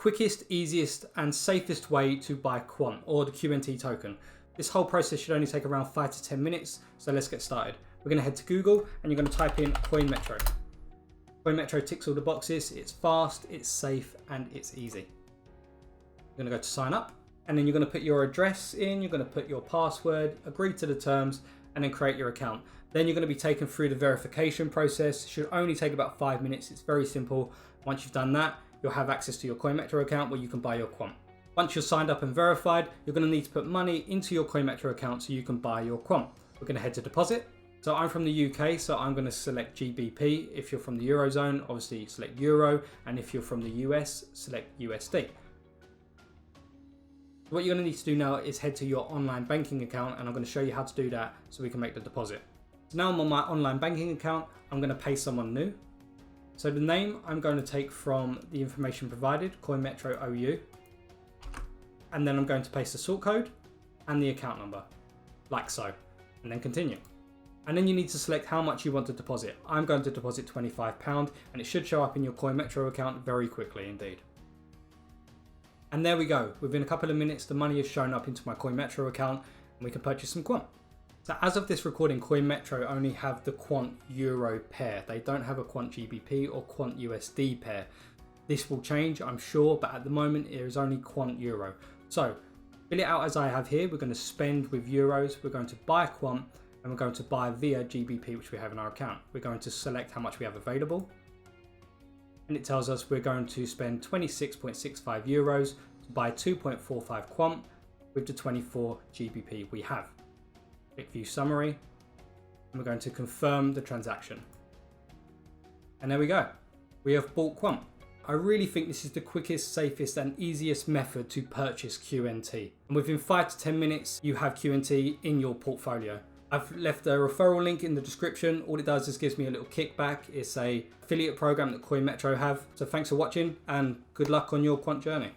quickest, easiest, and safest way to buy Quant or the QNT token. This whole process should only take around 5 to 10 minutes, so let's get started. We're going to head to Google and you're going to type in CoinMetro. CoinMetro ticks all the boxes. It's fast, it's safe, and it's easy. You're going to go to sign up, and then you're going to put your address in, you're going to put your password, agree to the terms, and then create your account. Then you're going to be taken through the verification process. It should only take about 5 minutes. It's very simple. Once you've done that, you'll have access to your CoinMetro account where you can buy your Quant. Once you're signed up and verified, you're going to need to put money into your CoinMetro account so you can buy your Quant. We're going to head to deposit. So I'm from the UK, so I'm going to select GBP. If you're from the Eurozone, obviously select Euro. And if you're from the US, select USD. What you're going to need to do now is head to your online banking account, and I'm going to show you how to do that so we can make the deposit. So now I'm on my online banking account. I'm going to pay someone new. So the name I'm going to take from the information provided, CoinMetro OU. And then I'm going to paste the sort code and the account number, like so, and then continue. And then you need to select how much you want to deposit. I'm going to deposit £25, and it should show up in your CoinMetro account very quickly indeed. And there we go. Within a couple of minutes, the money is shown up into my CoinMetro account and we can purchase some Quant. So as of this recording, CoinMetro only have the Quant Euro pair. They don't have a Quant GBP or Quant USD pair. This will change, I'm sure, but at the moment it is only Quant Euro. So fill it out as I have here. We're going to spend with euros. We're going to buy Quant and we're going to buy via GBP, which we have in our account. We're going to select how much we have available. And it tells us we're going to spend 26.65 euros to buy 2.45 Quant with the 24 GBP we have. Click view summary, and we're going to confirm the transaction. And there we go. We have bought Quant. I really think this is the quickest, safest, and easiest method to purchase QNT. And within 5 to 10 minutes, you have QNT in your portfolio. I've left a referral link in the description. All it does is gives me a little kickback. It's a affiliate program that CoinMetro have. So thanks for watching and good luck on your Quant journey.